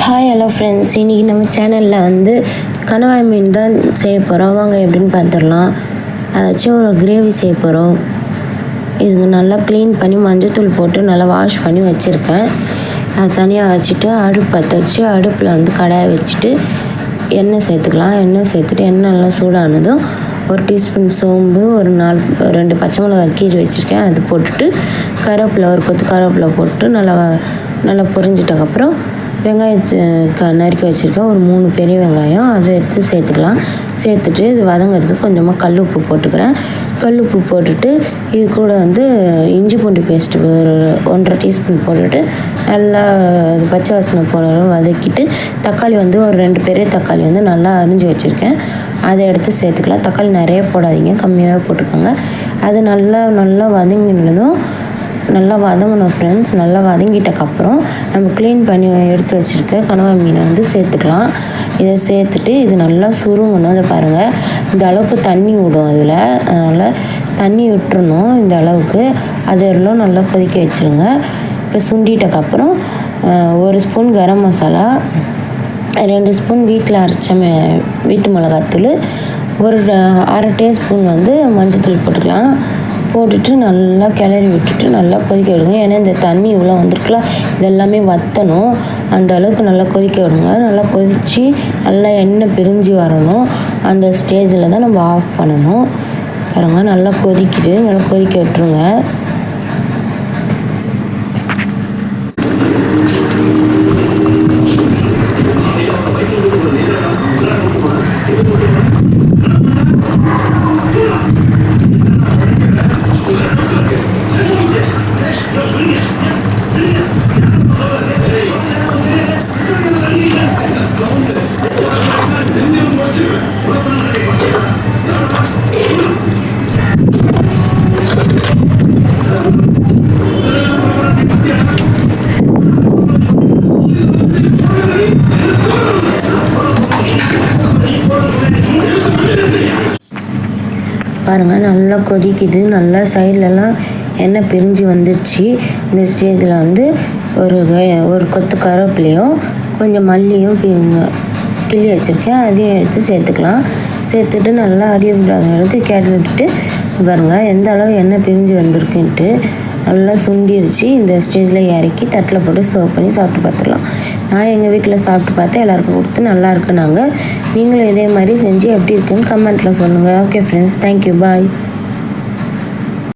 Hi hello friends, இன்றைக்கி நம்ம சேனலில் வந்து கணவாய் மீன் தான் செய்ய போகிறோம். வாங்க எப்படின்னு பார்த்துடலாம். அதை வச்சு ஒரு கிரேவி செய்ய போகிறோம். இதுங்க நல்லா க்ளீன் பண்ணி மஞ்சத்தூள் போட்டு நல்லா வாஷ் பண்ணி வச்சுருக்கேன். அதை தனியாக வச்சுட்டு அடுப்பு பற்ற வச்சு அடுப்பில் வந்து கடாயை வச்சுட்டு எண்ணெய் சேர்த்துக்கலாம். எண்ணெய் சேர்த்துட்டு எண்ணெய் நல்லா சூடானதும் ஒரு டீஸ்பூன் சோம்பு, ஒரு 2 பச்சை மிளகாய் கீரி வச்சுருக்கேன், அது போட்டுட்டு கருவேப்பிலை, ஒரு கொத்து கருவேப்பிலை போட்டு நல்லா பொரிஞ்சிட்டக்கப்புறம் வெங்காயத்தை நறுக்கி வச்சுருக்கேன். ஒரு 3 பெரிய வெங்காயம் அதை எடுத்து சேர்த்துக்கலாம். சேர்த்துட்டு இது வதங்கிறதுக்கு கொஞ்சமாக கல் உப்பு போட்டுக்கிறேன். கல் உப்பு போட்டுட்டு இது கூட வந்து இஞ்சி பூண்டு பேஸ்ட்டு ஒரு 1.5 டீஸ்பூன் போட்டுட்டு நல்லா அது பச்சை வாசனை போல வதக்கிட்டு தக்காளி வந்து ஒரு 2 பெரிய தக்காளி வந்து நல்லா அரிஞ்சு வச்சுருக்கேன், அதை எடுத்து சேர்த்துக்கலாம். தக்காளி நிறைய போடாதீங்க, கம்மியாகவே போட்டுக்கோங்க. அது நல்லா வதங்கினதும் நல்லா வதங்கணும் ஃப்ரெண்ட்ஸ். நல்லா வதங்கிட்டக்கப்புறம் நம்ம க்ளீன் பண்ணி எடுத்து வச்சுருக்க கனவா மீனை வந்து சேர்த்துக்கலாம். இதை சேர்த்துட்டு இது நல்லா சுருங்கணும். அதை பாருங்கள், இந்த அளவுக்கு தண்ணி விடும் அதில், அதனால் தண்ணி விட்டுறணும் இந்த அளவுக்கு. அதெல்லாம் நல்லா கொதிக்க வச்சுருங்க. இப்போ சுண்டிட்டக்கப்புறம் 1 ஸ்பூன் கரம் மசாலா, 2 ஸ்பூன் வீட்டில் அரைச்ச வீட்டு மிளகாத்தூள், ஒரு 1/2 டீஸ்பூன் வந்து மஞ்சத்தூள் போட்டுக்கலாம். போட்டுட்டு நல்லா கிளறி விட்டுட்டு நல்லா கொதிக்க விடுங்க. ஏன்னா இந்த தண்ணி இவ்வளோ வந்துருக்குல, இதெல்லாமே வற்றணும். அந்த அளவுக்கு நல்லா கொதிக்க விடுங்க. நல்லா கொதித்து நல்லா எண்ணெய் பிரிஞ்சு வரணும். அந்த ஸ்டேஜில் தான் நம்ம ஆஃப் பண்ணணும். பாருங்க, நல்லா கொதிக்குது. நல்லா கொதிக்க விட்டுருங்க. பாருங்கள், நல்லா கொதிக்குது. நல்லா சைட்லலாம் எண்ணெய் பிரிஞ்சு வந்துடுச்சு. இந்த ஸ்டேஜில் வந்து ஒரு கொத்து கருவேப்பிலையும் கொஞ்சம் மல்லியும் கிள்ளி வச்சுருக்கேன், அதையும் எடுத்து சேர்த்துக்கலாம். சேர்த்துட்டு நல்லா அடி விடாத அளவுக்கு கேட்டு விட்டுட்டு பாருங்கள் எந்த அளவு எண்ணெய் பிரிஞ்சு வந்திருக்குன்ட்டு. நல்லா சுண்டிருச்சு. இந்த ஸ்டேஜில் இறக்கி தட்டில் போட்டு சர்வ் பண்ணி சாப்பிட்டு பார்த்துடலாம். நான் எங்கள் வீட்டில் சாப்பிட்டு பார்த்தேன், எல்லாருக்கும் கொடுத்து நல்லா இருக்குனாங்க. நீங்களும் இதே மாதிரி செஞ்சு எப்படி இருக்குன்னு கமெண்ட்டில் சொல்லுங்கள். ஓகே ஃப்ரெண்ட்ஸ், தேங்க்யூ, பாய்.